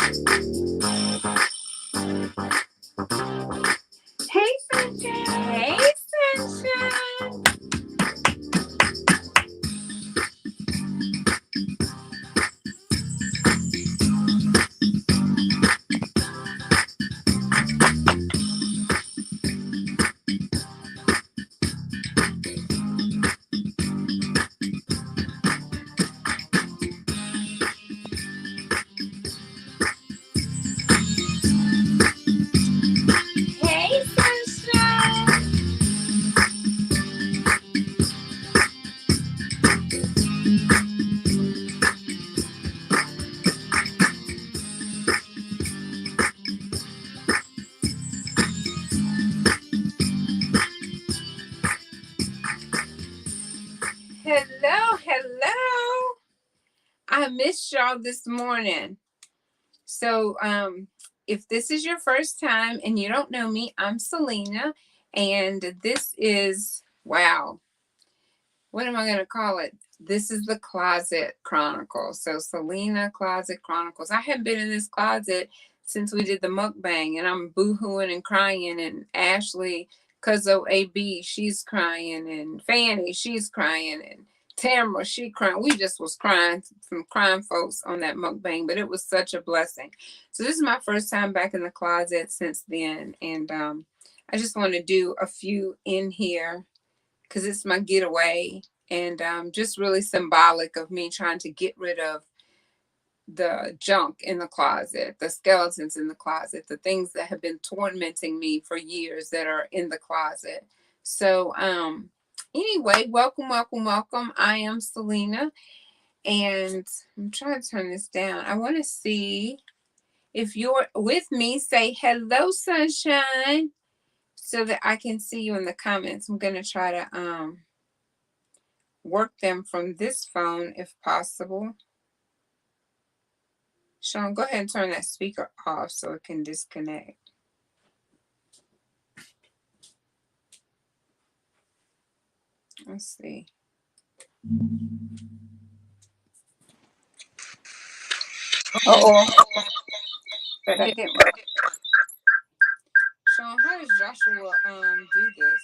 Hey, Sunshine. Hey, Sunshine. Hey, Sunshine. Hello, hello. I missed y'all this morning. So, if this is your first time and you don't know me, I'm Celena, and this is wow. What am I going to call it? This is the Closet Chronicles. So, Celena Closet Chronicles. I haven't been in this closet since we did the mukbang, and I'm boohooing and crying, and Ashley, Cuzzo AB, she's crying, and Fanny, she's crying, and Tamara, she crying. We just was crying, some crying folks on that mukbang, but it was such a blessing. So this is my first time back in the closet since then, and I just want to do a few in here because it's my getaway, and just really symbolic of me trying to get rid of the junk in the closet, the skeletons in the closet, the things that have been tormenting me for years that are in the closet. So anyway, welcome, welcome, welcome. I am Celena, and I'm trying to turn this down. I want to see if you're with me. Say hello, sunshine, so that I can see you in the comments. I'm gonna try to work them from this phone if possible. Sean, go ahead and turn that speaker off so it can disconnect. Let's see. Uh-oh. But I didn't work. Sean, how does Joshua do this?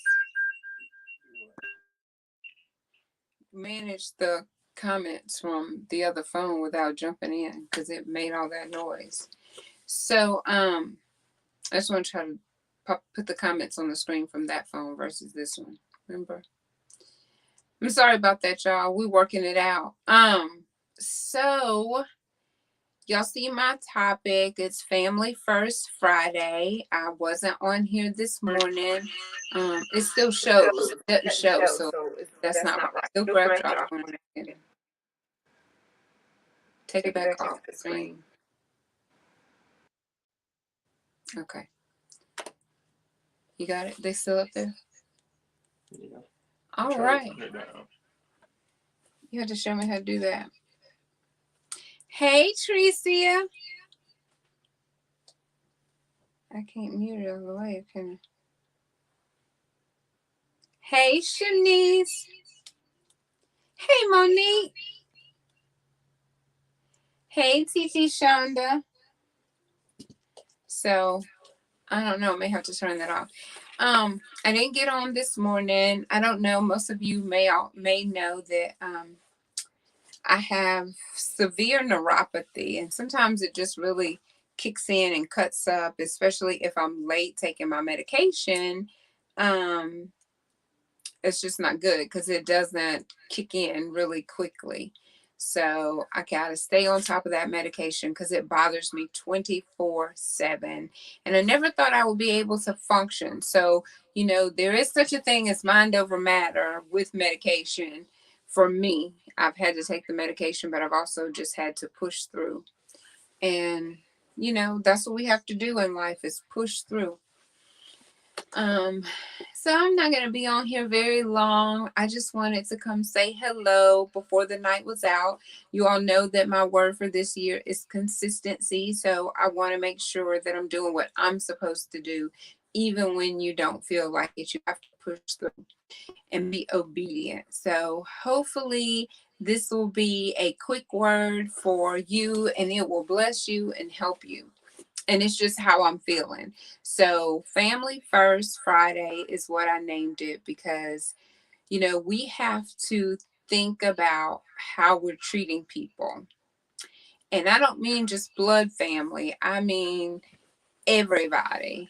Manage the comments from the other phone without jumping in because it made all that noise. So I just want to try to put the comments on the screen from that phone versus this one. Remember? I'm sorry about that, y'all. We're working it out. So y'all see my topic. It's Family First Friday. I wasn't on here this morning. It still shows. It doesn't show, so that's not right. Still grab Josh one second. Take it back off the screen. Okay. You got it? They still up there? Yeah. All right. You have to show me how to do that. Hey, Tricia. I can't mute it all the way, can I? Hey, Shanice. Hey, Monique. Hey, TT Shonda. So, I don't know. I may have to turn that off. I didn't get on this morning. I don't know. Most of you may know that I have severe neuropathy, and sometimes it just really kicks in and cuts up, especially if I'm late taking my medication. It's just not good because it doesn't kick in really quickly. So I gotta stay on top of that medication because it bothers me 24/7. And I never thought I would be able to function. So, there is such a thing as mind over matter with medication. For me, I've had to take the medication, but I've also just had to push through. And, that's what we have to do in life is push through. So I'm not going to be on here very long. I just wanted to come say hello before the night was out. You all know that my word for this year is consistency. So I want to make sure that I'm doing what I'm supposed to do, even when you don't feel like it. You have to push through and be obedient. So hopefully This will be a quick word for you, and it will bless you and help you. And it's just how I'm feeling. So, Family First Friday is what I named it because, we have to think about how we're treating people. And I don't mean just blood family, I mean everybody.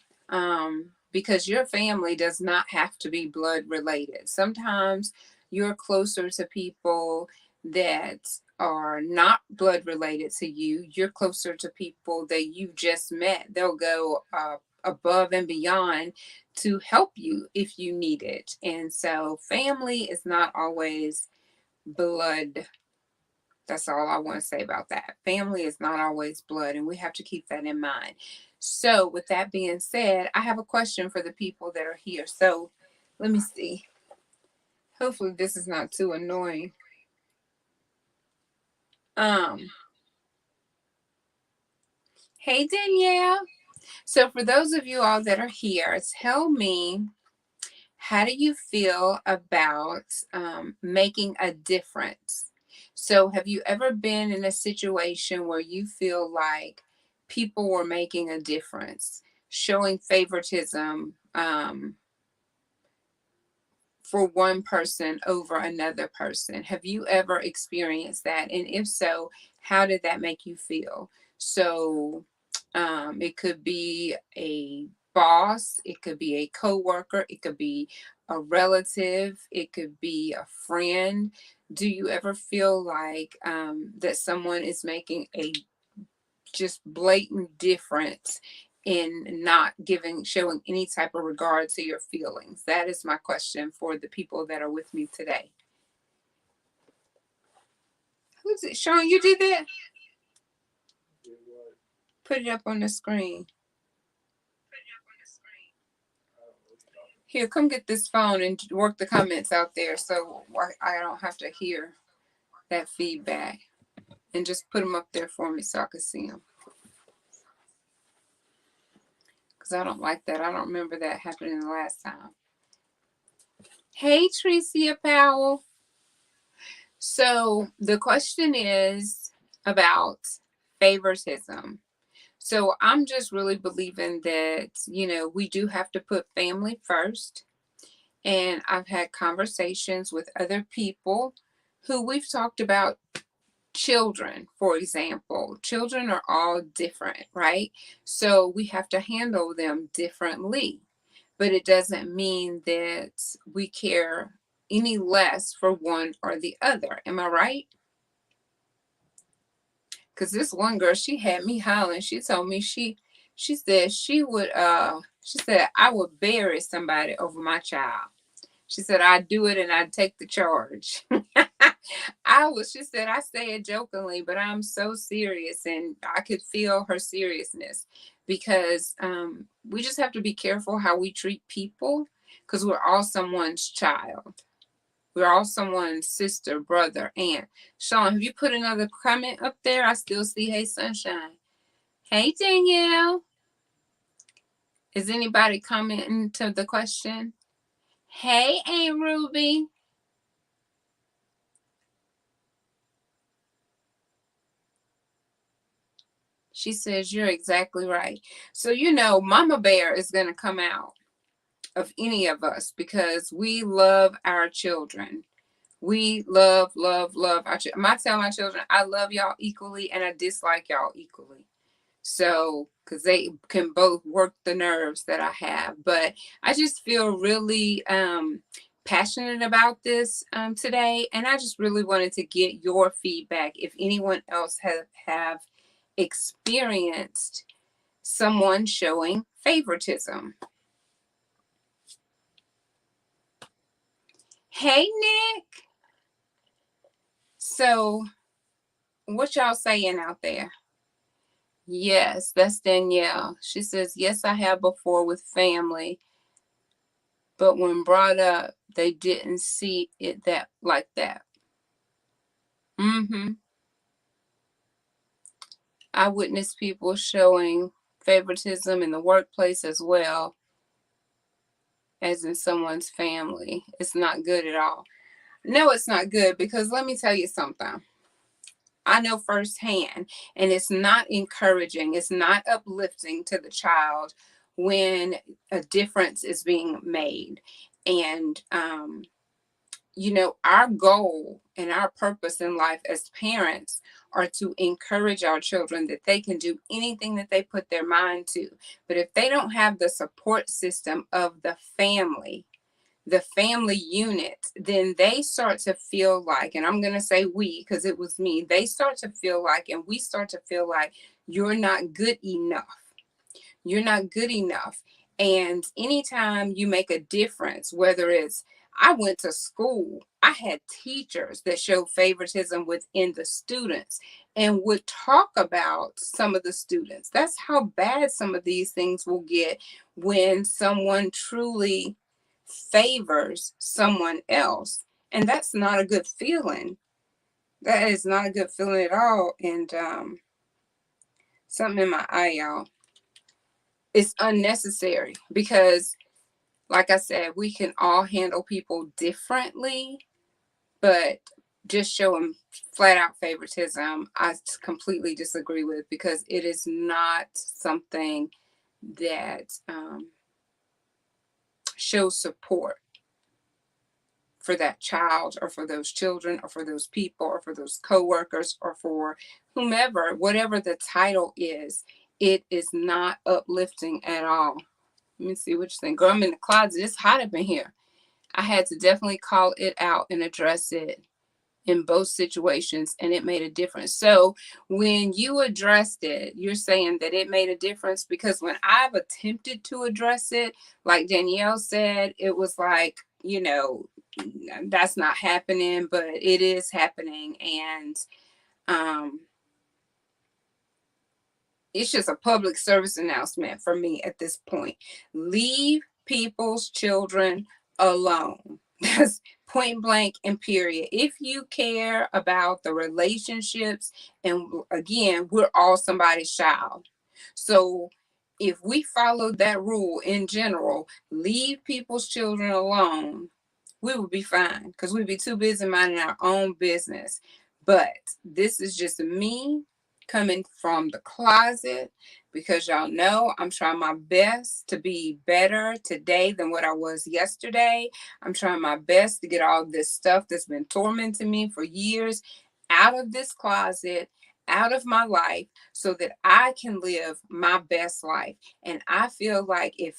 Because your family does not have to be blood related. Sometimes you're closer to people that are not blood related to you. You're closer to people that you just met. They'll go above and beyond to help you if you need it. And so family is not always blood. That's all I want to say about that. Family is not always blood, and we have to keep that in mind. So, with that being said, I have a question for the people that are here. So, let me see. Hopefully, this is not too annoying. Hey Danielle. So, for those of you all that are here, tell me, how do you feel about making a difference? So, have you ever been in a situation where you feel like people were making a difference, showing favoritism for one person over another person? Have you ever experienced that? And if so, how did that make you feel? So, it could be a boss, it could be a coworker, it could be a relative, it could be a friend. Do you ever feel like that someone is making a just blatant difference in not showing any type of regard to your feelings? That is my question for the people that are with me today. Who's it? Sean, you did that? Put it up on the screen. Here, come get this phone and work the comments out there so I don't have to hear that feedback. And just put them up there for me so I can see them. Because I don't like that. I don't remember that happening the last time. Hey, Tricia Powell. So the question is about favoritism. So I'm just really believing that, we do have to put family first. And I've had conversations with other people who we've talked about children, for example. Children are all different, right? So we have to handle them differently. But it doesn't mean that we care any less for one or the other. Am I right? Because this one girl, she had me hollering. She told me she said she said I would bury somebody over my child. She said I'd do it and I'd take the charge. She said, I say it jokingly, but I'm so serious, and I could feel her seriousness because we just have to be careful how we treat people because we're all someone's child. We're all someone's sister, brother, aunt. Sean, have you put another comment up there? I still see Hey Sunshine. Hey Danielle. Is anybody commenting to the question? Hey Aunt Ruby. She says, you're exactly right. So, Mama Bear is going to come out of any of us because we love our children. We love, love, love our children. I tell my children, I love y'all equally and I dislike y'all equally. So, because they can both work the nerves that I have. But I just feel really passionate about this today. And I just really wanted to get your feedback. If anyone else have experienced someone showing favoritism. Hey, Nick. So, what y'all saying out there? Yes, that's Danielle. She says, yes, I have before with family, but when brought up, they didn't see it like that. I witnessed people showing favoritism in the workplace as well as in someone's family. It's not good at all. No, it's not good, because let me tell you something. I know firsthand, and it's not encouraging, it's not uplifting to the child when a difference is being made. And, our goal and our purpose in life as parents are to encourage our children that they can do anything that they put their mind to. But if they don't have the support system of the family unit, then they start to feel like, and I'm going to say we, because it was me, they start to feel like, and we start to feel like, you're not good enough. You're not good enough. And anytime you make a difference, whether it's, I went to school, I had teachers that showed favoritism within the students and would talk about some of the students. That's how bad some of these things will get when someone truly favors someone else. And that's not a good feeling. That is not a good feeling at all. And something in my eye, y'all. It's unnecessary because, like I said, we can all handle people differently, but just showing flat out favoritism, I completely disagree with, because it is not something that shows support for that child, or for those children, or for those people, or for those coworkers, or for whomever, whatever the title is. It is not uplifting at all. Let me see what you think. Girl, I'm in the closet. It's hot up in here. I had to definitely call it out and address it in both situations, and it made a difference. So when you addressed it, you're saying that it made a difference, because when I've attempted to address it, like Danielle said, it was like, that's not happening, but it is happening. And it's just a public service announcement for me at this point. Leave people's children alone. That's point blank and period. If you care about the relationships, and again, we're all somebody's child. So if we followed that rule in general, leave people's children alone, we would be fine, because we'd be too busy minding our own business. But this is just me coming from the closet, because y'all know I'm trying my best to be better today than what I was yesterday. I'm trying my best to get all this stuff that's been tormenting me for years out of this closet, out of my life, so that I can live my best life. And I feel like if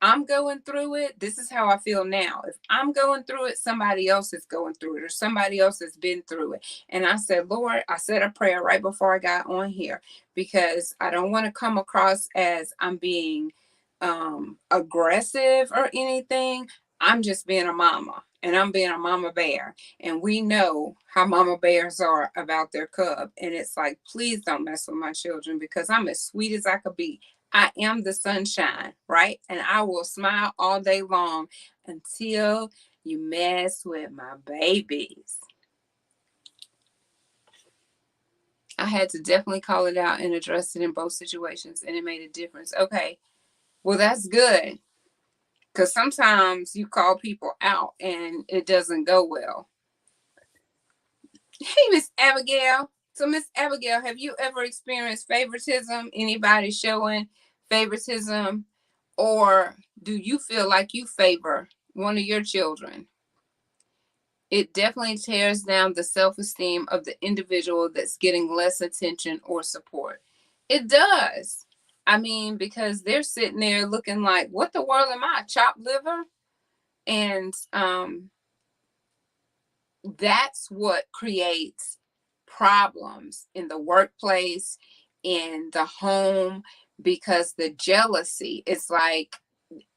I'm going through it, this is how I feel now. If I'm going through it, somebody else is going through it, or somebody else has been through it. And I said, Lord, I said a prayer right before I got on here, because I don't want to come across as I'm being aggressive or anything. I'm just being a mama, and I'm being a mama bear. And we know how mama bears are about their cub. And it's like, please don't mess with my children, because I'm as sweet as I could be. I am the sunshine, right? And I will smile all day long until you mess with my babies. I had to definitely call it out and address it in both situations, and it made a difference. Okay, well, that's good, because sometimes you call people out and it doesn't go well. Hey, Miss Abigail. So, Miss Abigail, have you ever experienced favoritism? Anybody showing favoritism? Or do you feel like you favor one of your children? It definitely tears down the self-esteem of the individual that's getting less attention or support. It does. I mean, because they're sitting there looking like, what the world am I, chopped liver? And that's what creates problems in the workplace, in the home, because the jealousy, it's like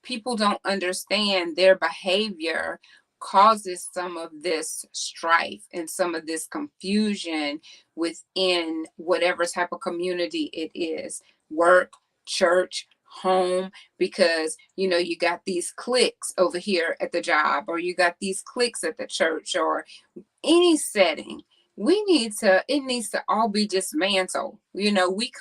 people don't understand their behavior causes some of this strife and some of this confusion within whatever type of community it is, work, church, home, because you got these cliques over here at the job, or you got these cliques at the church, or any setting it needs to all be dismantled. You know, we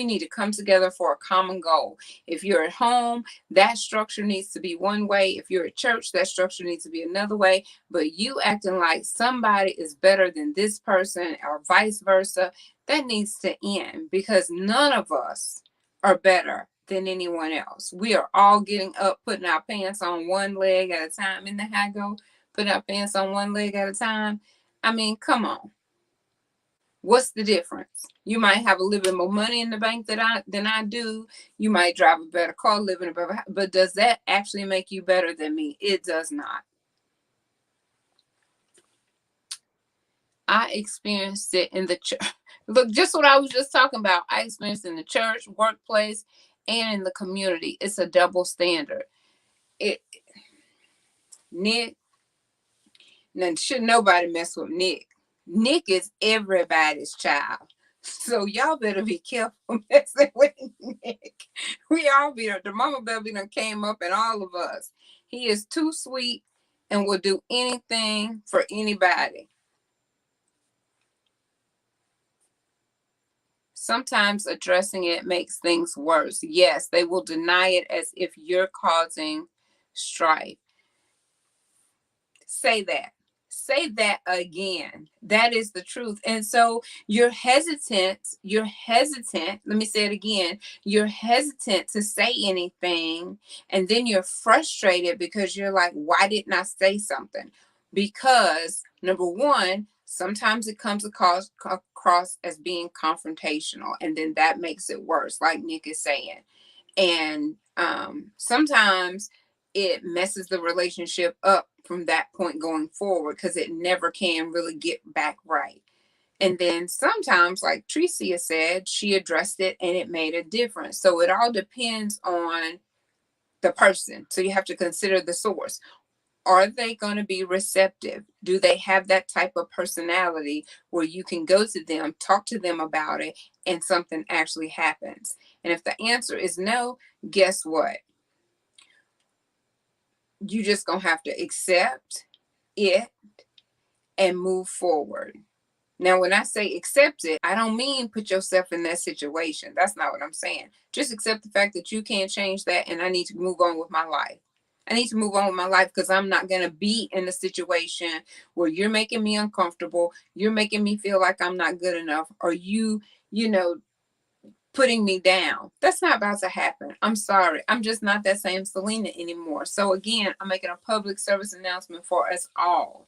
need to come together for a common goal. If you're at home, that structure needs to be one way. If you're at church, that structure needs to be another way. But you acting like somebody is better than this person or vice versa, that needs to end, because none of us are better than anyone else. We are all getting up, putting our pants on one leg at a time. In the how go, putting our pants on one leg at a time. I mean, come on. What's the difference? You might have a little bit more money in the bank than I do. You might drive a better car, live in a better house. But does that actually make you better than me? It does not. I experienced it in the church. Look, just what I was just talking about. I experienced it in the church, workplace, and in the community. It's a double standard. Nick, now should nobody mess with Nick. Nick is everybody's child. So y'all better be careful messing with Nick. We all be there. The mama baby done came up in all of us. He is too sweet and will do anything for anybody. Sometimes addressing it makes things worse. Yes, they will deny it as if you're causing strife. Say that. Say that again. That is the truth. And so you're hesitant. Let me say it again. You're hesitant to say anything. And then you're frustrated because you're like, why didn't I say something? Because number one, sometimes it comes across as being confrontational. And then that makes it worse, like Nick is saying. And sometimes it messes the relationship up from that point going forward, because it never can really get back right. And then sometimes, like Tricia said, she addressed it and it made a difference. So it all depends on the person. So you have to consider the source. Are they going to be receptive? Do they have that type of personality where you can go to them, talk to them about it, and something actually happens? And if the answer is no, guess what? You just going to have to accept it and move forward. Now, when I say accept it, I don't mean put yourself in that situation. That's not what I'm saying. Just accept the fact that you can't change that, and I need to move on with my life. I need to move on with my life, because I'm not going to be in a situation where you're making me uncomfortable. You're making me feel like I'm not good enough, or you know, putting me down. That's not about to happen. I'm sorry. I'm just not that same Celena anymore. So again, I'm making a public service announcement for us all.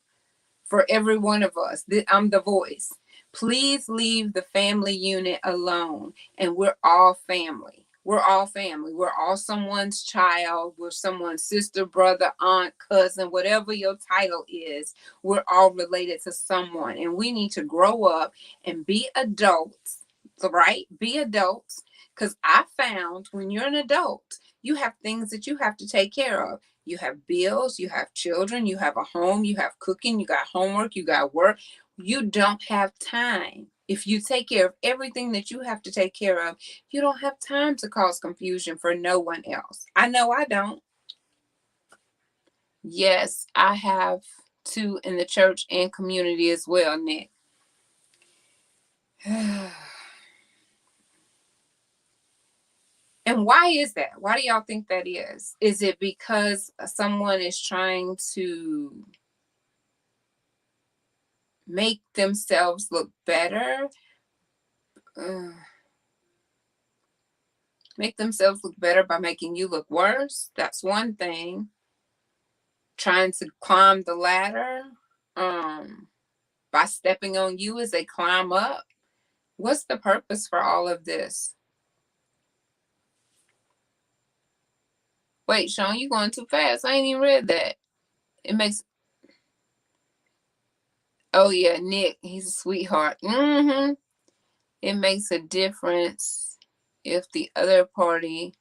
For every one of us. I'm the voice. Please leave the family unit alone. And we're all family. We're all family. We're all someone's child. We're someone's sister, brother, aunt, cousin, whatever your title is. We're all related to someone. And we need to grow up and be adults, right? Be adults. Because I found when you're an adult, you have things that you have to take care of. You have bills, you have children, you have a home, you have cooking, you got homework, you got work. You don't have time. If you take care of everything that you have to take care of, you don't have time to cause confusion for no one else. I know I don't. Yes, I have too, in the church and community as well, Nick. And why is that? Why do y'all think that is? Is it because someone is trying to make themselves look better? Make themselves look better by making you look worse? That's one thing. Trying to climb the ladder by stepping on you as they climb up? What's the purpose for all of this? Wait, Sean, you going too fast. I ain't even read that. It makes... Oh, yeah, Nick, he's a sweetheart. It makes a difference if the other party...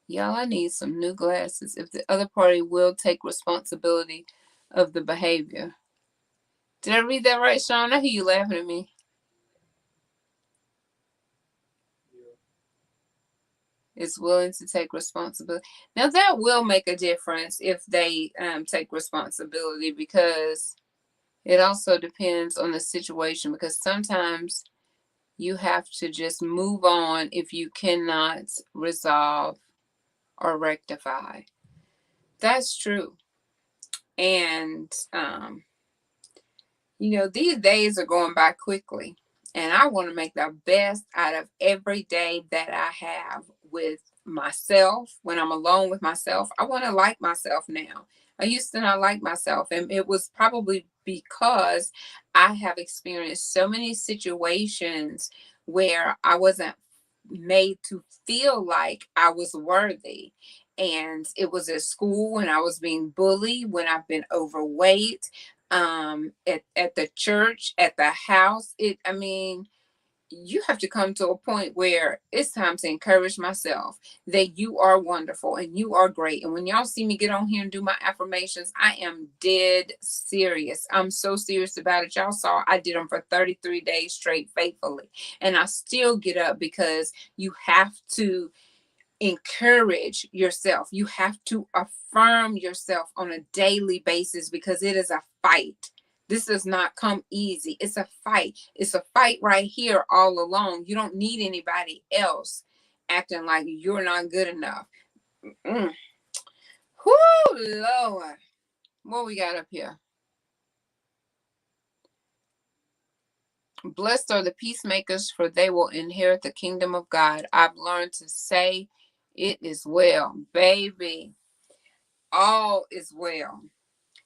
Y'all, I need some new glasses. If the other party will take responsibility of the behavior. Did I read that right, Sean? I hear you laughing at me. Is willing to take responsibility. Now that will make a difference if they take responsibility, because It also depends on the situation, because sometimes you have to just move on if you cannot resolve or rectify. That's true. And these days are going by quickly, and I want to make the best out of every day that I have with myself. When I'm alone with myself, I want to like myself now. I used to not like myself, and it was probably because I have experienced so many situations where I wasn't made to feel like I was worthy. And it was at school when I was being bullied, when I've been overweight, at the church, at the house. You have to come to a point where it's time to encourage myself that you are wonderful and you are great. And when y'all see me get on here and do my affirmations, I am dead serious. I'm so serious about it. Y'all saw I did them for 33 days straight faithfully, and I still get up, because you have to encourage yourself. You have to affirm yourself on a daily basis, because it is a fight. This does not come easy. It's a fight. It's a fight right here all along. You don't need anybody else acting like you're not good enough. Mm. Whoo, Lord. What we got up here? Blessed are the peacemakers, for they will inherit the kingdom of God. I've learned to say it is well, baby. All is well,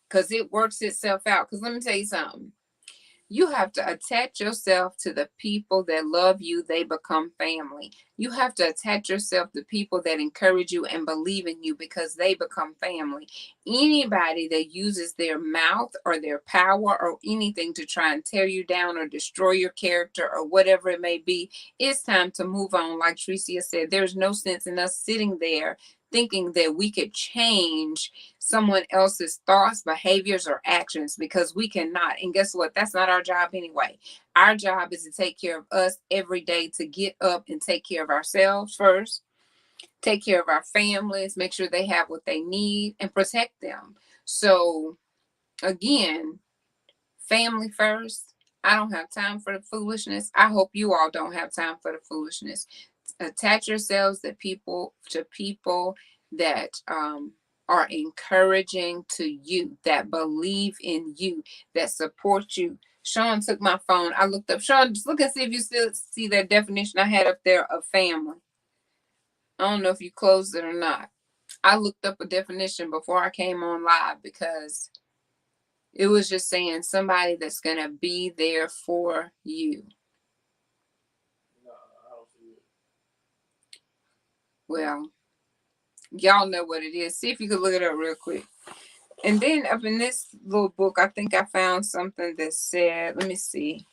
because it works itself out. Because let me tell you something. You have to attach yourself to the people that love you. They become family. You have to attach yourself to people that encourage you and believe in you, because they become family. Anybody that uses their mouth or their power or anything to try and tear you down or destroy your character or whatever it may be, it's time to move on. Like Tricia said, there's no sense in us sitting there thinking that we could change someone else's thoughts, behaviors, or actions, because we cannot. And guess what? That's not our job anyway. Our job is to take care of us every day, to get up and take care of ourselves first, take care of our families, make sure they have what they need, and protect them. So, again, family first. I don't have time for the foolishness. I hope you all don't have time for the foolishness. Attach yourselves to people that are encouraging to you, that believe in you, that support you. Sean took my phone. I looked up. Sean, just look and see if you still see that definition I had up there of family. I don't know if you closed it or not. I looked up a definition before I came on live, because it was just saying somebody that's going to be there for you. Well, y'all know what it is. See if you could look it up real quick. And then up in this little book, I think I found something that said, let me see.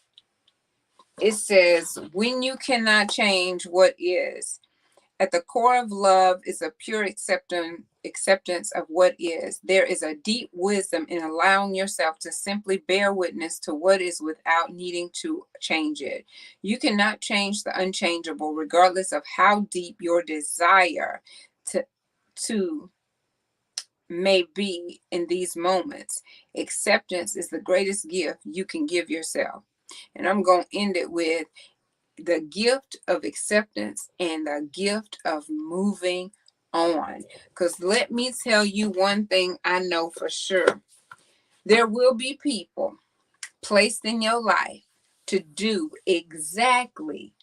It says, when you cannot change what is, at the core of love is a pure acceptance of what is. There is a deep wisdom in allowing yourself to simply bear witness to what is without needing to change it. You cannot change the unchangeable, regardless of how deep your desire to may be in these moments. Acceptance is the greatest gift you can give yourself. And I'm going to end it with the gift of acceptance and the gift of moving on. Because let me tell you one thing I know for sure. There will be people placed in your life to do exactly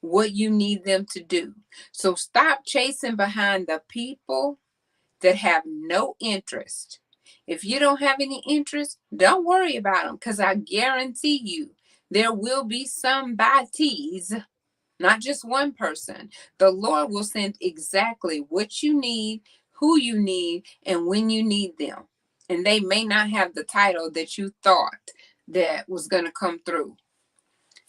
what you need them to do. So stop chasing behind the people that have no interest. If you don't have any interest, don't worry about them, because I guarantee you there will be somebody's, not just one person. The Lord will send exactly what you need, who you need, and when you need them. And they may not have the title that you thought that was going to come through.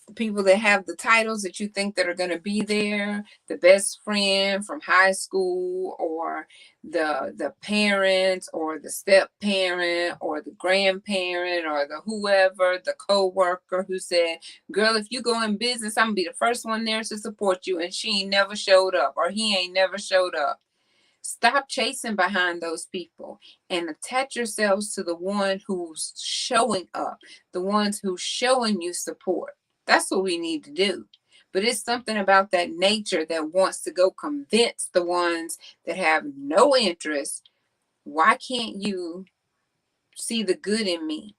The people that have the titles that you think that are going to be there, the best friend from high school, or the parent, or the step parent, or the grandparent, or the whoever, the co-worker who said, girl, if you go in business, I'm gonna be the first one there to support you, and she ain't never showed up, or he ain't never showed up. Stop chasing behind those people and attach yourselves to the one who's showing up, the ones who's showing you support. That's what we need to do. But it's something about that nature that wants to go convince the ones that have no interest. Why can't you see the good in me?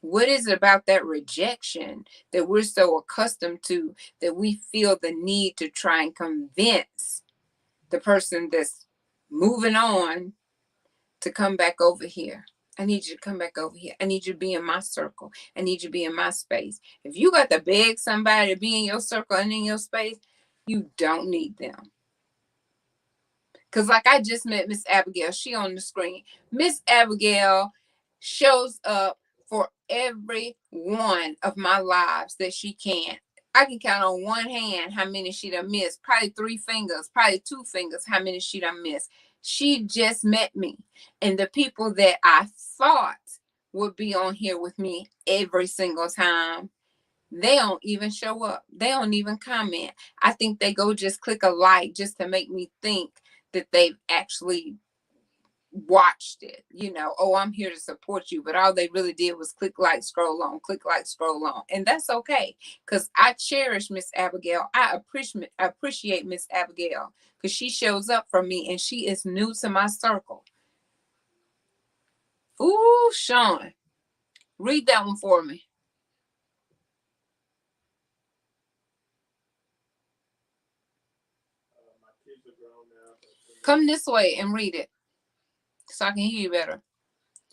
What is it about that rejection that we're so accustomed to that we feel the need to try and convince the person that's moving on to come back over here? I need you to come back over here. I need you to be in my circle. I need you to be in my space. If you got to beg somebody to be in your circle and in your space, you don't need them. Because like I just met Miss Abigail. She on the screen. Miss Abigail shows up for every one of my lives that she can. I can count on one hand how many she done missed. Probably 3 fingers, probably 2 fingers, how many she done missed. She just met me. And the people that I thought would be on here with me every single time, they don't even show up. They don't even comment. I think they go just click a like just to make me think that they've actually watched it. Oh, I'm here to support you. But all they really did was click like, scroll on, click like, scroll on. And that's okay. Because I cherish Miss Abigail. I appreciate Miss Abigail because she shows up for me and she is new to my circle. Ooh, Sean, read that one for me. Come this way and read it so I can hear you better.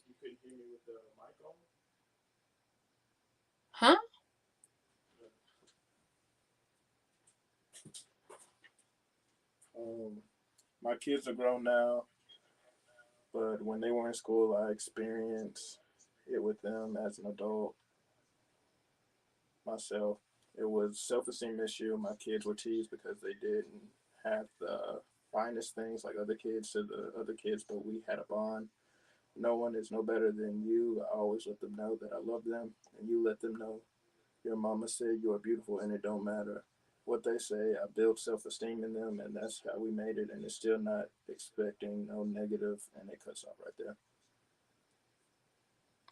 You couldn't hear me with the mic on? Huh? My kids are grown now, but when they were in school, I experienced it with them as an adult myself. It was self-esteem issue. My kids were teased because they didn't have the finest things like other kids to the other kids, but we had a bond. No one is no better than you. I always let them know that I love them, and you let them know your mama said you are beautiful, and it don't matter what they say. I built self-esteem in them, and that's how we made it. And it's still not expecting no negative, and it cuts off right there.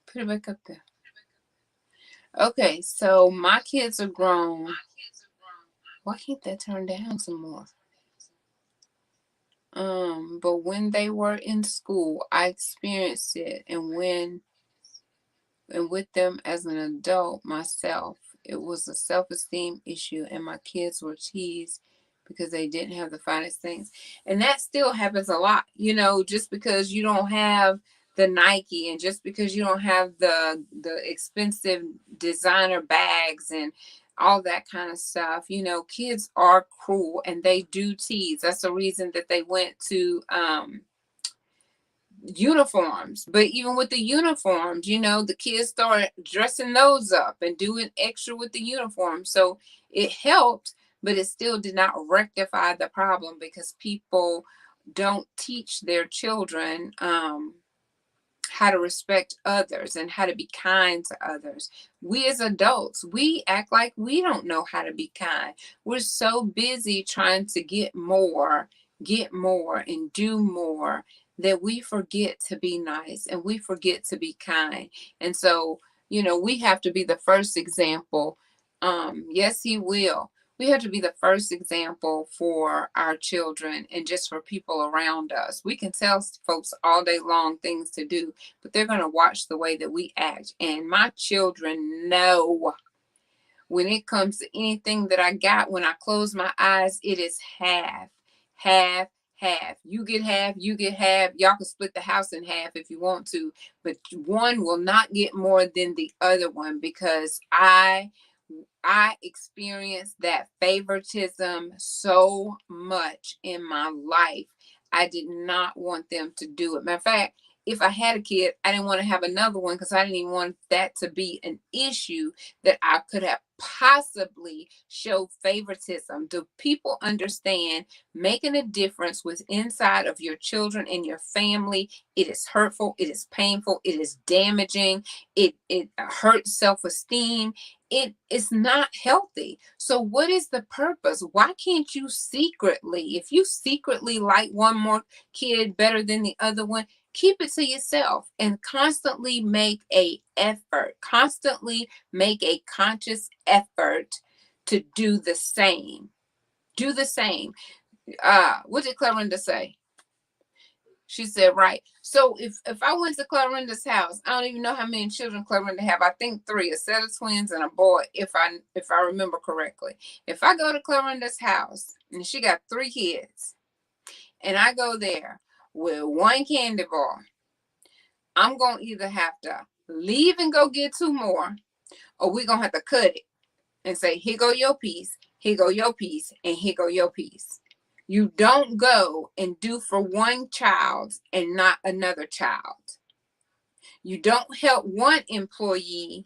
Put it back up there. Okay, so my kids are grown. Why can't that turn down some more? But when they were in school, I experienced it, and with them as an adult myself, it was a self-esteem issue, and my kids were teased because they didn't have the finest things. And that still happens a lot, just because you don't have the Nike and just because you don't have the expensive designer bags and all that kind of stuff. Kids are cruel and they do tease. That's the reason that they went to uniforms. But even with the uniforms, the kids start dressing those up and doing extra with the uniform. So it helped, but it still did not rectify the problem because people don't teach their children how to respect others and how to be kind to others. We as adults, we act like we don't know how to be kind. We're so busy trying to get more, and do more that we forget to be nice and we forget to be kind. And so, we have to be the first example. Yes, he will. We have to be the first example for our children and just for people around us. We can tell folks all day long things to do, but they're going to watch the way that we act. And my children know when it comes to anything that I got, when I close my eyes, it is half, half, half. You get half, you get half. Y'all can split the house in half if you want to, but one will not get more than the other one because I experienced that favoritism so much in my life. I did not want them to do it. Matter of fact, if I had a kid, I didn't want to have another one because I didn't even want that to be an issue that I could have possibly showed favoritism. Do people understand making a difference with inside of your children and your family? It is hurtful. It is painful. It is damaging. It hurts self-esteem. it's not healthy. So what is the purpose? Why can't you secretly, if you secretly like one more kid better than the other one, keep it to yourself and constantly make a effort, constantly make a conscious effort to do the same. Do the same. What did Clarinda say? She said, right. So if I went to Clarinda's house, I don't even know how many children Clarinda have. I think 3, a set of twins and a boy, if I remember correctly. If I go to Clarinda's house and she got 3 kids, and I go there with 1 candy bar, I'm gonna either have to leave and go get 2 more, or we're gonna have to cut it and say, here go your piece, here go your piece, and here go your piece. You don't go and do for one child and not another child. You don't help one employee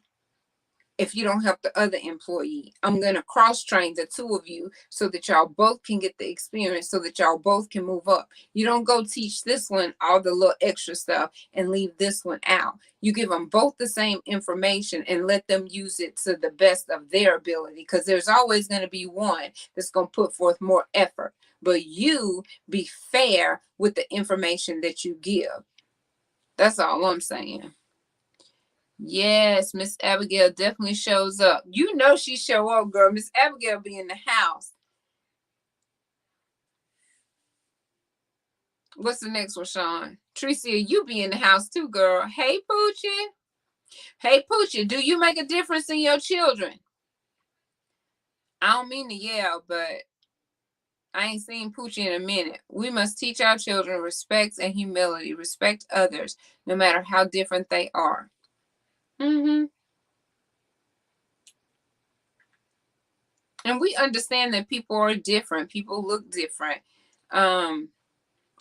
if you don't help the other employee. I'm going to cross train the 2 of you so that y'all both can get the experience, so that y'all both can move up. You don't go teach this one all the little extra stuff and leave this one out. You give them both the same information and let them use it to the best of their ability, because there's always going to be one that's going to put forth more effort. But you be fair with the information that you give. That's all I'm saying. Yes, Miss Abigail definitely shows up. You know she show up, girl. Miss Abigail be in the house. What's the next one, Sean? Tricia, you be in the house too, girl. Hey, Poochie. Hey, Poochie, do you make a difference in your children? I don't mean to yell, but I ain't seen Poochie in a minute. We must teach our children respect and humility. Respect others, no matter how different they are. Mm-hmm. And we understand that people are different. People look different.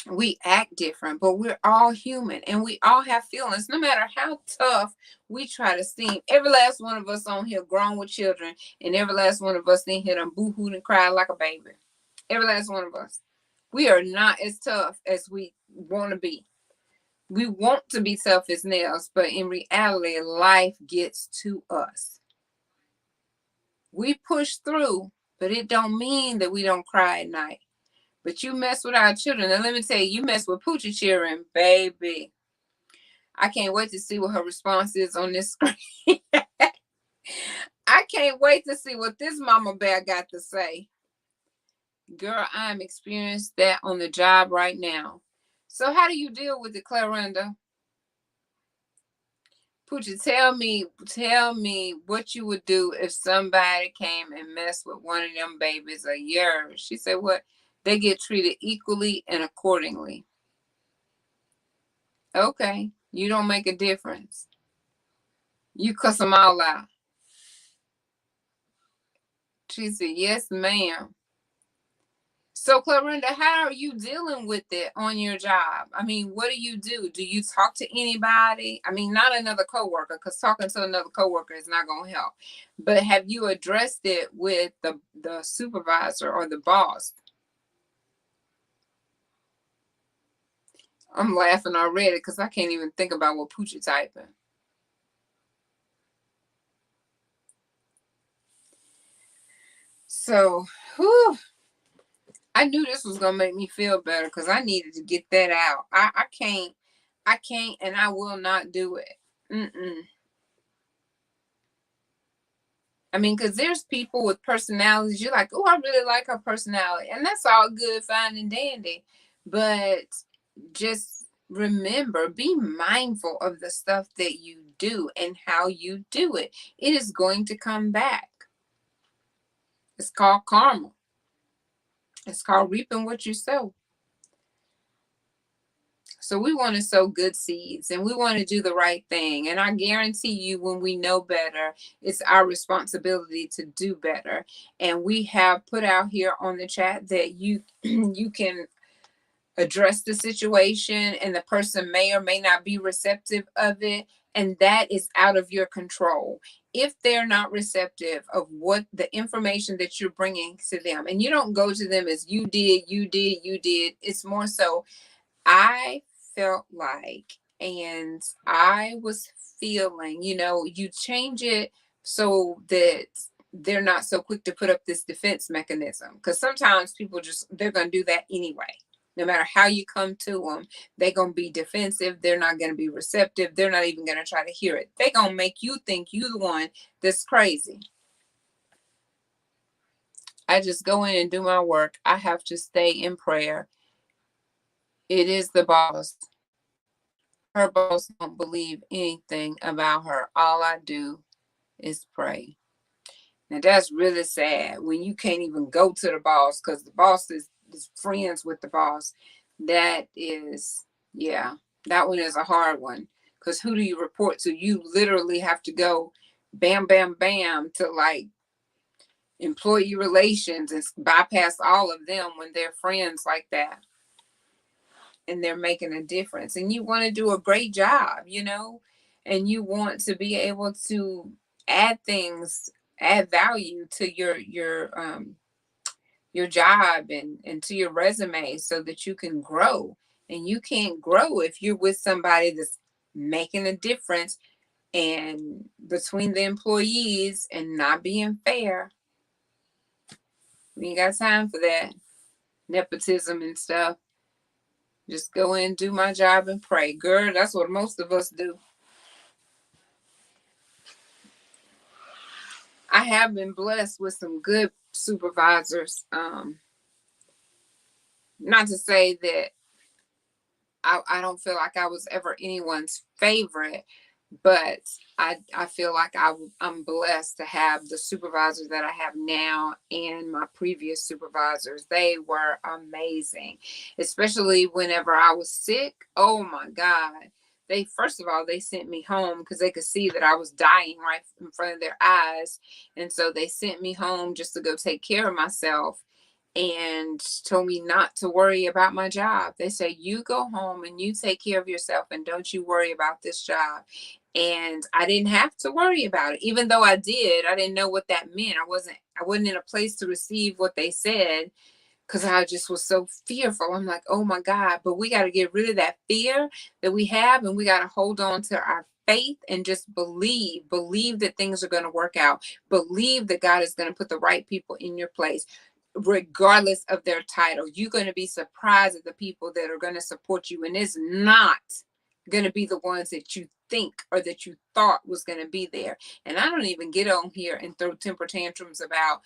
We act different, but we're all human and we all have feelings. No matter how tough we try to seem, every last one of us on here grown with children, and every last one of us in here done boo-hooed and cried like a baby. Every last one of us. We are not as tough as we want to be. We want to be tough as nails, but in reality, life gets to us. We push through, but it don't mean that we don't cry at night. But you mess with our children, and let me tell you, you mess with Poochie children, baby. I can't wait to see what her response is on this screen. I can't wait to see what this mama bear got to say. Girl, I'm experiencing that on the job right now. So how do you deal with it, Clarinda? Poochie, tell me what you would do if somebody came and messed with one of them babies of yours. She said, what? They get treated equally and accordingly. Okay, you don't make a difference. You cuss them all out. She said, yes, ma'am. So, Clarinda, how are you dealing with it on your job? I mean, what do you do? Do you talk to anybody? I mean, not another coworker, because talking to another coworker is not going to help. But have you addressed it with the supervisor or the boss? I'm laughing already because I can't even think about what Poochie typing. So, whew. I knew this was gonna make me feel better because I needed to get that out. I can't, and I will not do it. I mean, because there's people with personalities. You're like, oh, I really like her personality, and that's all good, fine, and dandy. But just remember, be mindful of the stuff that you do and how you do it. It is going to come back. It's called karma. It's called reaping what you sow. So we want to sow good seeds and we want to do the right thing. And I guarantee you, when we know better, it's our responsibility to do better. And we have put out here on the chat that you can address the situation and the person may or may not be receptive of it. And that is out of your control. If they're not receptive of what the information that you're bringing to them, and you don't go to them as you did, it's more so, I felt like, and I was feeling, you change it so that they're not so quick to put up this defense mechanism. Because sometimes people they're going to do that anyway. No matter how you come to them, they're going to be defensive. They're not going to be receptive. They're not even going to try to hear it. They're going to make you think you're the one that's crazy. I just go in and do my work. I have to stay in prayer. It is the boss. Her boss don't believe anything about her. All I do is pray. Now that's really sad when you can't even go to the boss because the boss is friends with the boss. That is, yeah, that one is a hard one. Because who do you report to? You literally have to go bam, bam, bam to like employee relations and bypass all of them when they're friends like that. And they're making a difference. And you want to do a great job, you know, and you want to be able to add value to your job and to your resume so that you can grow. And you can't grow if you're with somebody that's making a difference and between the employees and not being fair. We ain't got time for that nepotism and stuff. Just go in, do my job, and pray. Girl, that's what most of us do. I have been blessed with some good supervisors. Not to say that I don't feel like I was ever anyone's favorite, but I feel like I'm blessed to have the supervisors that I have now and my previous supervisors. They were amazing, especially whenever I was sick. Oh my God. First of all, they sent me home because they could see that I was dying right in front of their eyes. And so they sent me home just to go take care of myself and told me not to worry about my job. They say, you go home and you take care of yourself and don't you worry about this job. And I didn't have to worry about it. Even though I did, I didn't know what that meant. I wasn't in a place to receive what they said because I just was so fearful. I'm like, oh my God, but we got to get rid of that fear that we have, and we got to hold on to our faith and just believe that things are going to work out. Believe that God is going to put the right people in your place. Regardless of their title, you're going to be surprised at the people that are going to support you. And it's not going to be the ones that you think or that you thought was going to be there. And I don't even get on here and throw temper tantrums about,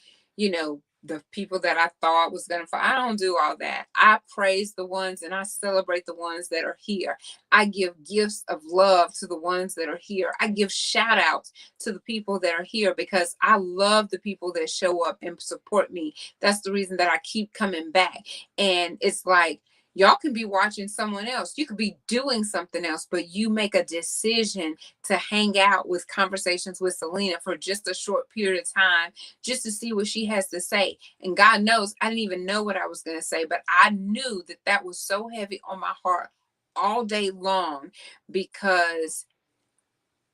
the people that I thought was going to fall. I don't do all that. I praise the ones and I celebrate the ones that are here. I give gifts of love to the ones that are here. I give shout outs to the people that are here because I love the people that show up and support me. That's the reason that I keep coming back. And it's like, y'all can be watching someone else. You could be doing something else, but you make a decision to hang out with Conversations with Celena for just a short period of time, just to see what she has to say. And God knows, I didn't even know what I was going to say, but I knew that was so heavy on my heart all day long because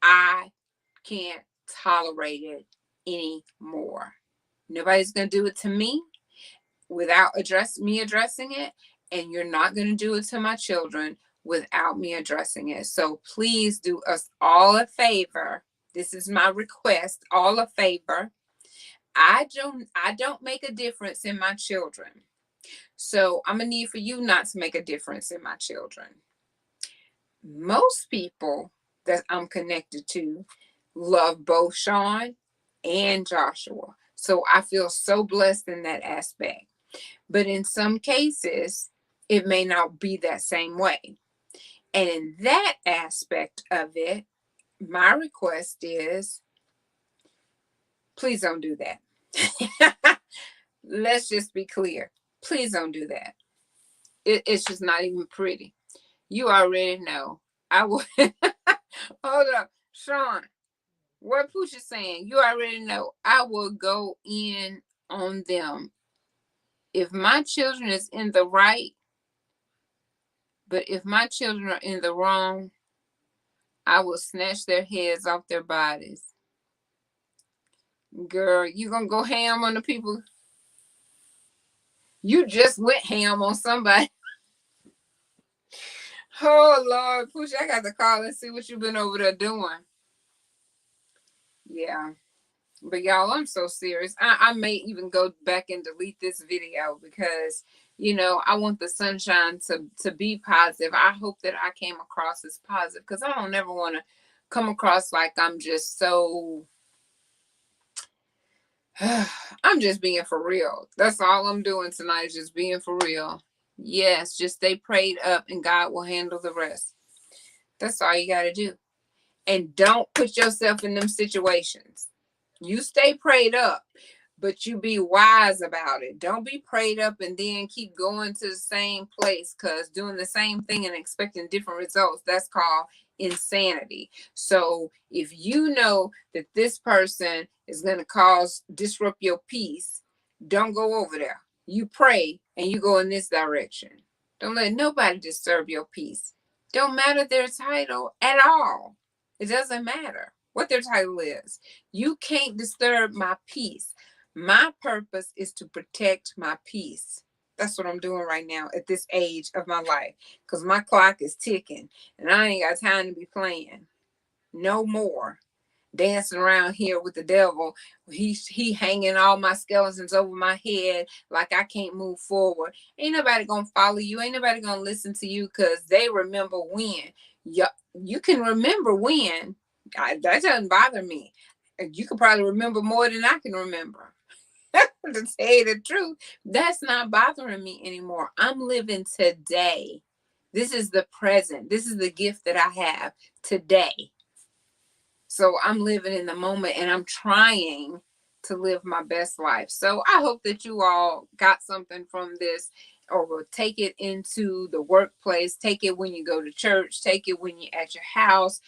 I can't tolerate it anymore. Nobody's going to do it to me without me addressing it. And you're not going to do it to my children without me addressing it. So please do us all a favor. This is my request, all a favor. I don't make a difference in my children. So I'm going to need for you not to make a difference in my children. Most people that I'm connected to love both Sean and Joshua. So I feel so blessed in that aspect. But in some cases, it may not be that same way. And in that aspect of it, my request is, please don't do that. Let's just be clear. Please don't do that. It's just not even pretty. You already know. I would. Hold up. Sean, what Pooch is saying, you already know. I will go in on them. If my children is in the right, but if my children are in the wrong, I will snatch their heads off their bodies. Girl, you gonna go ham on the people? You just went ham on somebody. Oh, Lord, Pooch, I got to call and see what you've been over there doing. Yeah. But y'all, I'm so serious. I may even go back and delete this video because, you know, I want the sunshine to be positive. I hope that I came across as positive because I don't ever want to come across like I'm just so I'm just being for real. That's all I'm doing tonight, is just being for real. Yes, just stay prayed up and God will handle the rest. That's all you got to do. And don't put yourself in them situations. You stay prayed up, but you be wise about it. Don't be prayed up and then keep going to the same place, because doing the same thing and expecting different results, that's called insanity. So if you know that this person is going to disrupt your peace, don't go over there. You pray and you go in this direction. Don't let nobody disturb your peace. Don't matter their title at all. It doesn't matter what their title is. You can't disturb my peace. My purpose is to protect my peace. That's what I'm doing right now at this age of my life, because my clock is ticking and I ain't got time to be playing no more. Dancing around here with the devil. He hanging all my skeletons over my head like I can't move forward. Ain't nobody gonna follow you. Ain't nobody gonna listen to you because they remember when. You can remember when. That doesn't bother me. You can probably remember more than I can remember. To tell you the truth, that's not bothering me anymore. I'm living today. This is the present. This is the gift that I have today. So I'm living in the moment and I'm trying to live my best life. So I hope that you all got something from this, or will take it into the workplace, take it when you go to church, take it when you're at your house.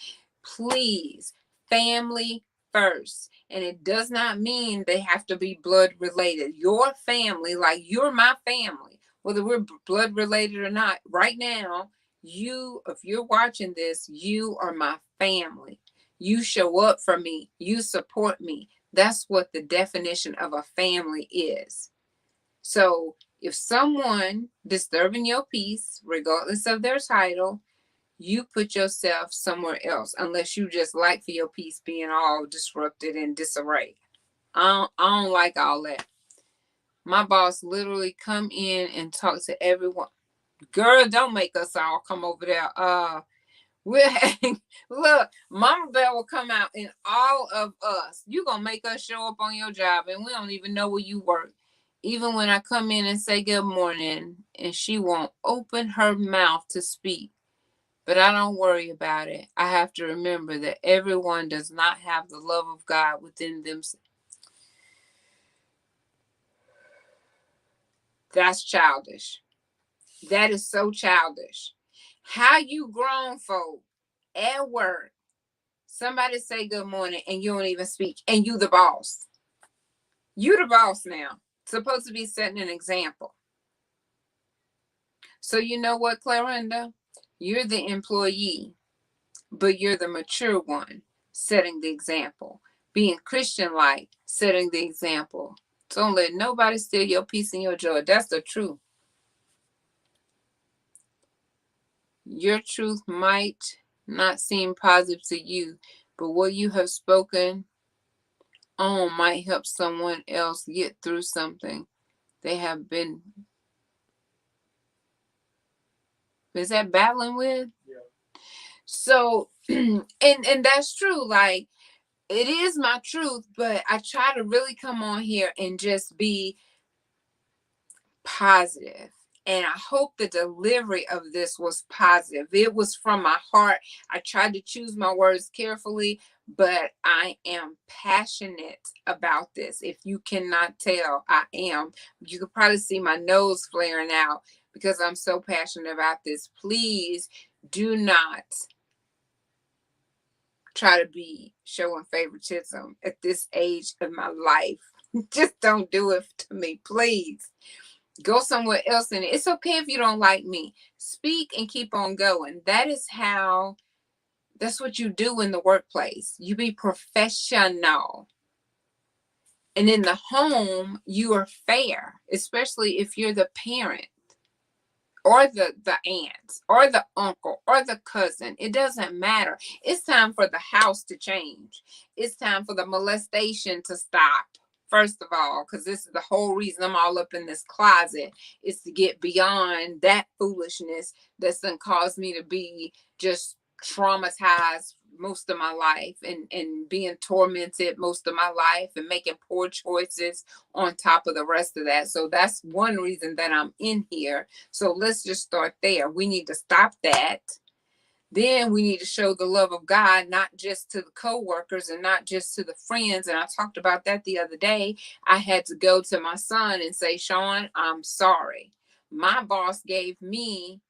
Please, family first. And it does not mean they have to be blood related. Your family, like you're my family, whether we're blood related or not, right now, if you're watching this, you are my family. You show up for me. You support me. That's what the definition of a family is. So if someone disturbing your peace, regardless of their title, you put yourself somewhere else, unless you just like for your peace being all disrupted and disarray. I don't like all that. My boss literally come in and talk to everyone. Girl, don't make us all come over there. Look, Mama Bear will come out in all of us. You gonna make us show up on your job and we don't even know where you work. Even when I come in and say good morning, and she won't open her mouth to speak. But I don't worry about it. I have to remember that everyone does not have the love of God within them. That's childish. That is so childish. How you grown folk at work, somebody say good morning and you don't even speak, and you the boss. You the boss now. Supposed to be setting an example. So you know what, Clarinda? You're the employee, but you're the mature one, setting the example. Being Christian-like, setting the example. Don't let nobody steal your peace and your joy. That's the truth. Your truth might not seem positive to you, but what you have spoken on might help someone else get through something they have been. Is that battling with? Yeah. So, and that's true. Like, it is my truth, but I try to really come on here and just be positive. And I hope the delivery of this was positive. It was from my heart. I tried to choose my words carefully, but I am passionate about this. If you cannot tell, I am. You could probably see my nose flaring out because I'm so passionate about this. Please do not try to be showing favoritism at this age of my life. Just don't do it to me, please. Go somewhere else, and it's okay if you don't like me. Speak and keep on going. That's what you do in the workplace. You be professional. And in the home, you are fair, especially if you're the parent or the aunt or the uncle or the cousin. It doesn't matter. It's time for the house to change. It's time for the molestation to stop. First of all, because this is the whole reason I'm all up in this closet, is to get beyond that foolishness that's gonna cause me to be just traumatized most of my life, and being tormented most of my life, and making poor choices on top of the rest of that. So that's one reason that I'm in here. So let's just start there. We need to stop that. Then we need to show the love of God, not just to the co-workers and not just to the friends. And I talked about that the other day. I had to go to my son and say, Sean, I'm sorry. My boss gave me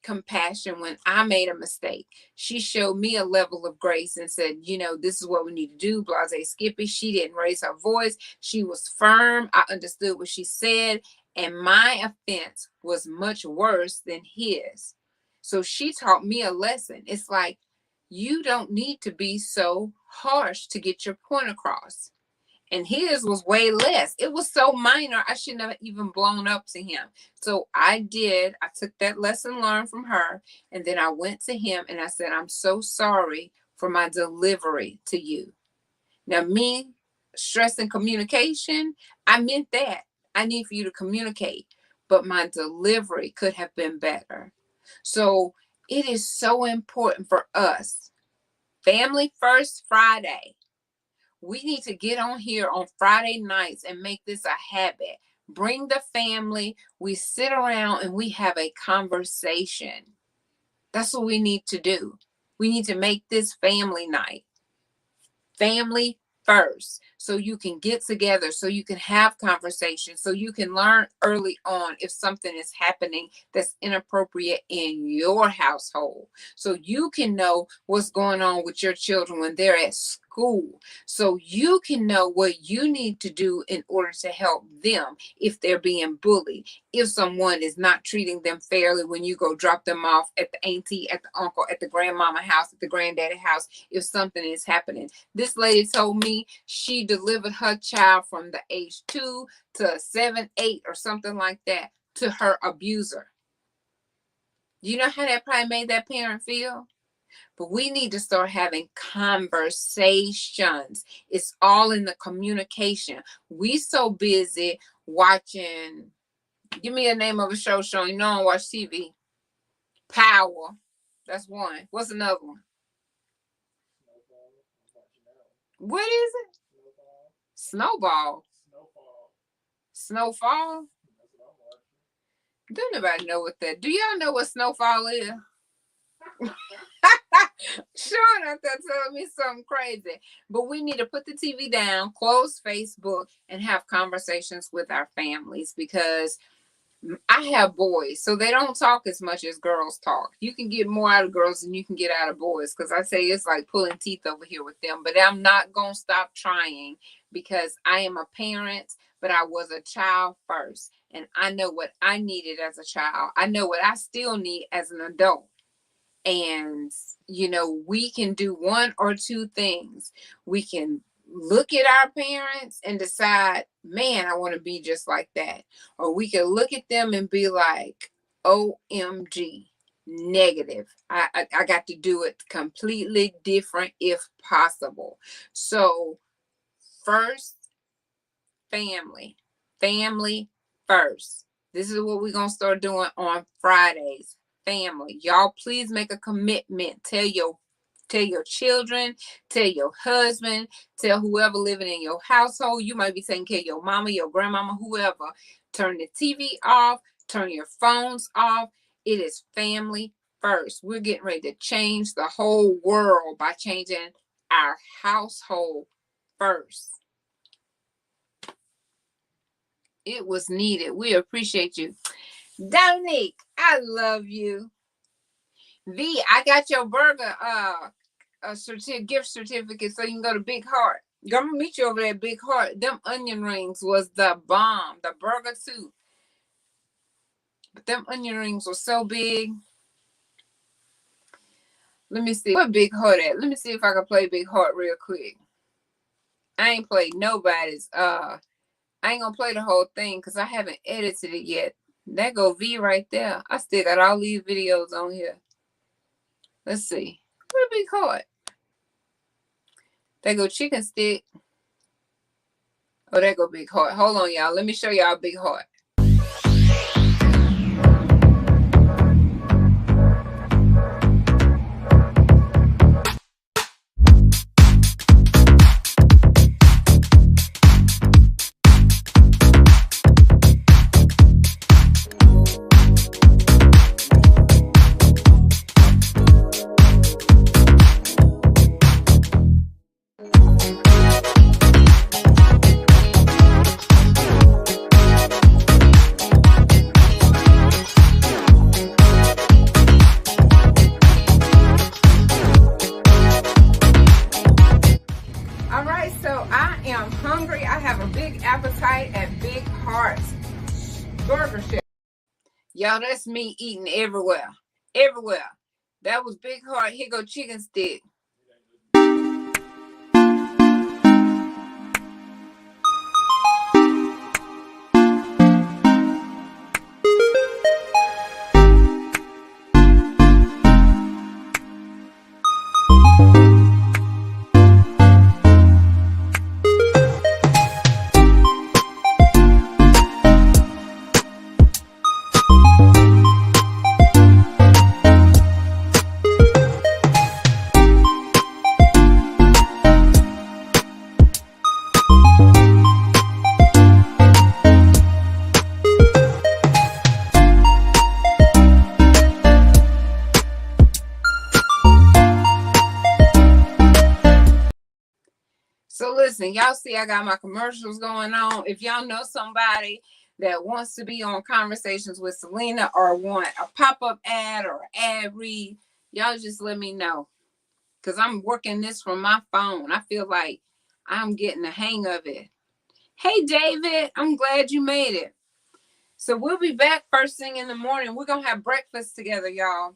compassion when I made a mistake. She showed me a level of grace and said, this is what we need to do. Blase Skippy. She didn't raise her voice. She was firm. I understood what she said. And my offense was much worse than his. So she taught me a lesson. It's like, you don't need to be so harsh to get your point across. And his was way less. It was so minor, I shouldn't have even blown up to him. So I took that lesson learned from her, and then I went to him and I said, I'm so sorry for my delivery to you. Now, me stressing communication, I meant that. I need for you to communicate, but my delivery could have been better. So it is so important for us. Family First Friday. We need to get on here on Friday nights and make this a habit. Bring the family. We sit around and we have a conversation. That's what we need to do. We need to make this family night. Family first, so you can get together, so you can have conversations, so you can learn early on if something is happening that's inappropriate in your household, so you can know what's going on with your children when they're at school, so you can know what you need to do in order to help them if they're being bullied, if someone is not treating them fairly when you go drop them off at the auntie, at the uncle, at the grandmama house, at the granddaddy house, if something is happening. This lady told me she delivered her child from the age 2 to 7, 8 or something like that to her abuser. You know how that probably made that parent feel? But we need to start having conversations. It's all in the communication. We so busy watching, give me a name of a show, Sean. You know I don't watch TV. Power. That's one. What's another one? What is it? Snowball. Snowfall? Don't nobody know what that. Do y'all know what Snowfall is? Sure enough, they're telling me something crazy. But we need to put the TV down, close Facebook, and have conversations with our families, because I have boys, so they don't talk as much as girls talk. You can get more out of girls than you can get out of boys, because I say it's like pulling teeth over here with them. But I'm not going to stop trying, because I am a parent, but I was a child first. And I know what I needed as a child. I know what I still need as an adult. And, we can do one or two things. We can look at our parents and decide, man, I want to be just like that. Or we can look at them and be like, OMG, negative. I got to do it completely different if possible. So first, family first. This is what we're going to start doing on Fridays. Family. Y'all please make a commitment. Tell your children, tell your husband, tell whoever living in your household. You might be taking care of your mama, your grandmama, whoever. Turn the TV off, turn your phones off. It is family first. We're getting ready to change the whole world by changing our household first. It was needed. We appreciate you. Dominique, I love you. V, I got your burger gift certificate so you can go to Big Heart. I'm gonna meet you over there at Big Heart. Them onion rings was the bomb. The burger too. But them onion rings were so big. Let me see. What Big Heart at? Let me see if I can play Big Heart real quick. I ain't played nobody's. I ain't gonna play the whole thing because I haven't edited it yet. That go V right there. I still got all these videos on here. Let's see. Where Big Heart? That go Chicken Stick. Oh, that go Big Heart. Hold on, y'all. Let me show y'all Big Heart. All right, so I am hungry. I have a big appetite at Big Heart's Burger Shop. Y'all, that's me eating everywhere. Everywhere. That was Big Heart. Here go Chicken Stick. So listen, y'all see I got my commercials going on. If y'all know somebody that wants to be on Conversations with Celena or want a pop-up ad or ad read, y'all just let me know. Because I'm working this from my phone. I feel like I'm getting the hang of it. Hey, David, I'm glad you made it. So we'll be back first thing in the morning. We're going to have breakfast together, y'all.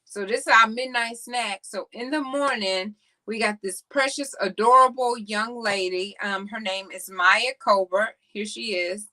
So this is our midnight snack. So in the morning, we got this precious, adorable young lady. Her name is Maya Colbert. Here she is.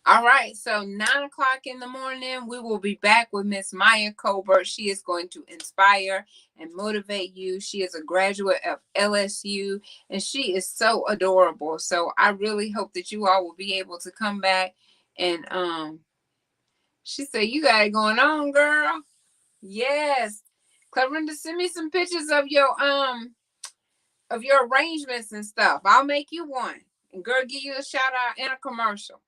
All right, so 9 o'clock in the morning, we will be back with Miss Maya Colbert. She is going to inspire and motivate you. She is a graduate of LSU, and she is so adorable. So I really hope that you all will be able to come back. And she said, you got it going on, girl. Yes. Clarinda, send me some pictures of your arrangements and stuff. I'll make you one. And girl, give you a shout out and a commercial.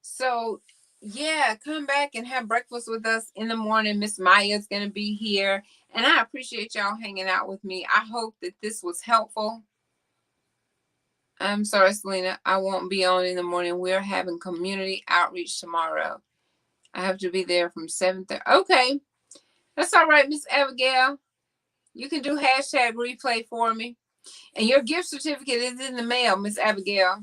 So, yeah, come back and have breakfast with us in the morning. Miss Maya's going to be here. And I appreciate y'all hanging out with me. I hope that this was helpful. I'm sorry, Celena. I won't be on in the morning. We're having community outreach tomorrow. I have to be there from 7:30. Okay. That's all right, Miss Abigail. You can do hashtag replay for me. And your gift certificate is in the mail, Miss Abigail.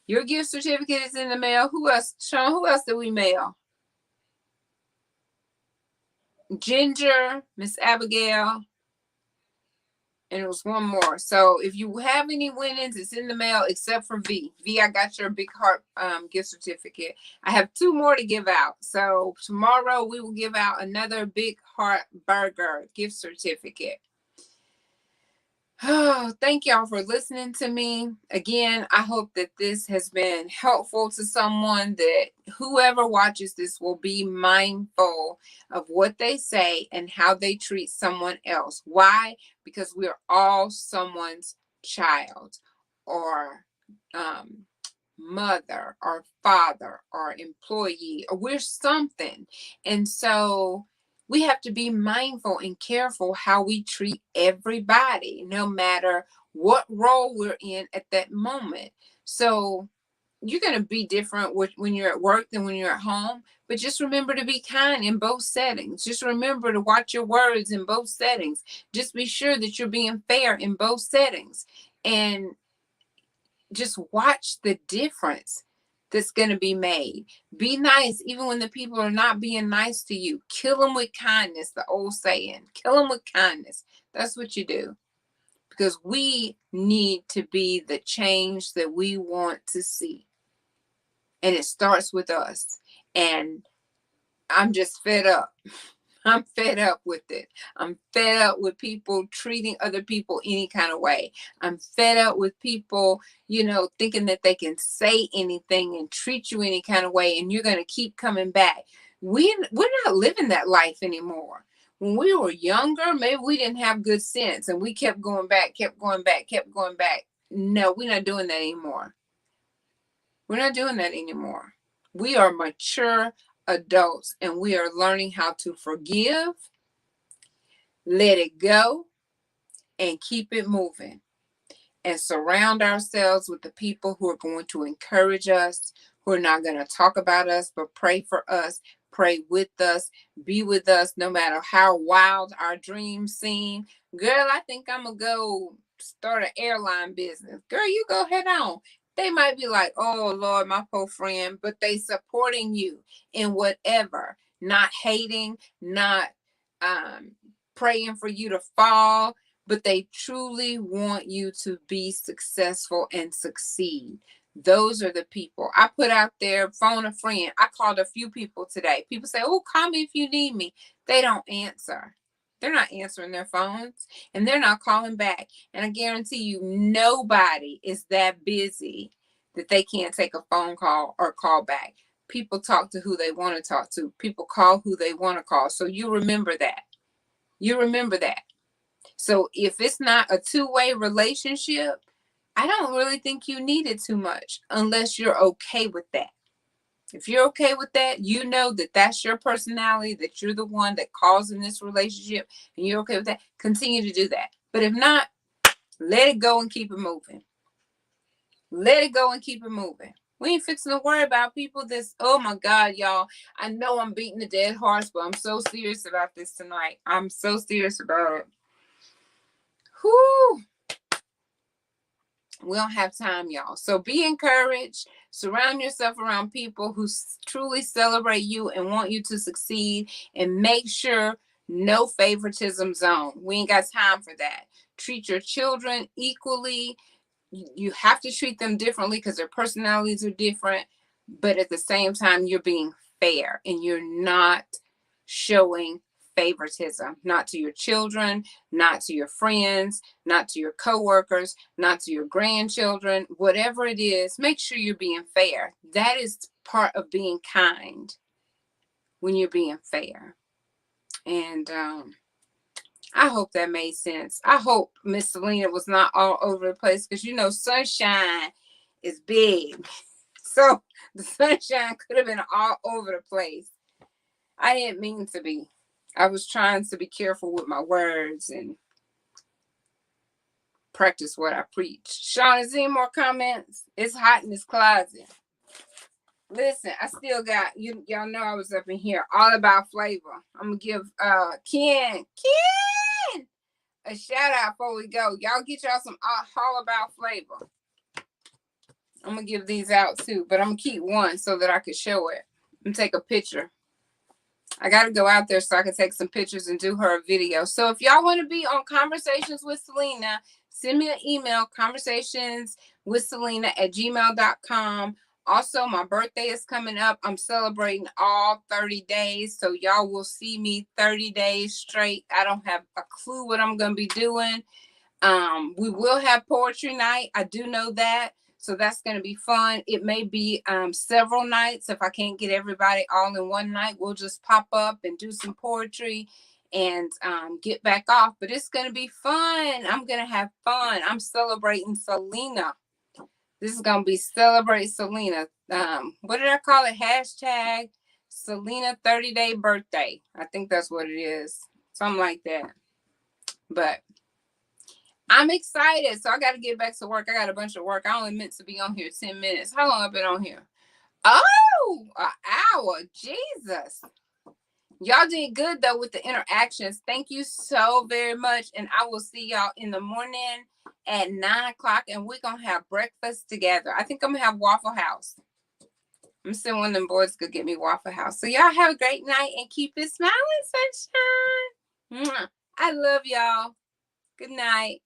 Your gift certificate is in the mail. Who else? Sean, who else did we mail? Ginger, Miss Abigail, and it was one more. So if you have any winnings, it's in the mail except for V. V, I got your Big Heart gift certificate. I have 2 more to give out. So tomorrow we will give out another Big Heart Burger gift certificate. Oh, thank y'all for listening to me. Again, I hope that this has been helpful to someone, that whoever watches this will be mindful of what they say and how they treat someone else. Why? Because we're all someone's child. or mother or father or employee, or we're something. And so we have to be mindful and careful how we treat everybody, no matter what role we're in at that moment. So you're going to be different when you're at work than when you're at home, but just remember to be kind in both settings. Just remember to watch your words in both settings. Just be sure that you're being fair in both settings, and just watch the difference that's going to be made. Be nice even when the people are not being nice to you. Kill them with kindness, the old saying. Kill them with kindness. That's what you do, because we need to be the change that we want to see. And it starts with us. And I'm just fed up. I'm fed up with it. I'm fed up with people treating other people any kind of way. I'm fed up with people, thinking that they can say anything and treat you any kind of way, and you're going to keep coming back. We're not living that life anymore. When we were younger, maybe we didn't have good sense and we kept going back, kept going back, kept going back. No, we're not doing that anymore. We're not doing that anymore. We are mature adults, and we are learning how to forgive, let it go, and keep it moving. And surround ourselves with the people who are going to encourage us, who are not going to talk about us, but pray for us, pray with us, be with us, no matter how wild our dreams seem. Girl, I think I'm going to go start an airline business. Girl, you go head on. They might be like, oh, Lord, my poor friend, but they supporting you in whatever, not hating, not praying for you to fall, but they truly want you to be successful and succeed. Those are the people I put out there. Phone a friend. I called a few people today. People say, oh, call me if you need me. They don't answer. They're not answering their phones, and they're not calling back. And I guarantee you, nobody is that busy that they can't take a phone call or call back. People talk to who they want to talk to. People call who they want to call. So you remember that. You remember that. So if it's not a two-way relationship, I don't really think you need it too much, unless you're okay with that. If you're okay with that, you know that that's your personality, that you're the one that calls in this relationship, and you're okay with that, continue to do that. But if not, let it go and keep it moving. Let it go and keep it moving. We ain't fixing to worry about people that's, oh my God, y'all. I know I'm beating the dead horse, but I'm so serious about this tonight. I'm so serious about it. Whoo! We don't have time, y'all. So be encouraged. Surround yourself around people who truly celebrate you and want you to succeed. And make sure no favoritism zone. We ain't got time for that. Treat your children equally. You have to treat them differently because their personalities are different. But at the same time, you're being fair and you're not showing favoritism, not to your children, not to your friends, not to your coworkers, not to your grandchildren, whatever it is. Make sure you're being fair. That is part of being kind, when you're being fair. And I hope that made sense. I hope Miss Celena was not all over the place, because sunshine is big. So the sunshine could have been all over the place. I didn't mean to be. I was trying to be careful with my words and practice what I preach. Sean, is there any more comments? It's hot in this closet. Listen, I still got y'all know I was up in here all about flavor. I'm gonna give Ken a shout out before we go. Y'all get y'all some all about flavor. I'm gonna give these out too, but I'm gonna keep one so that I can show it and take a picture. I got to go out there so I can take some pictures and do her a video. So if y'all want to be on Conversations with Celena, send me an email, conversationswithcelena@gmail.com. Also, my birthday is coming up. I'm celebrating all 30 days. So y'all will see me 30 days straight. I don't have a clue what I'm going to be doing. We will have poetry night. I do know that. So that's going to be fun. It may be several nights. If I can't get everybody all in one night, we'll just pop up and do some poetry and get back off. But it's going to be fun. I'm going to have fun. I'm celebrating Celena. This is gonna be Celebrate Celena. What did I call it? Hashtag Celena 30-day birthday. I think that's what it is. Something like that. But I'm excited. So I got to get back to work. I got a bunch of work. I only meant to be on here 10 minutes. How long have I been on here? Oh, an hour. Jesus. Y'all did good, though, with the interactions. Thank you so very much. And I will see y'all in the morning at 9 o'clock. And we're going to have breakfast together. I think I'm going to have Waffle House. I'm sending one of them boys to get me Waffle House. So y'all have a great night and keep it smiling, sunshine. I love y'all. Good night.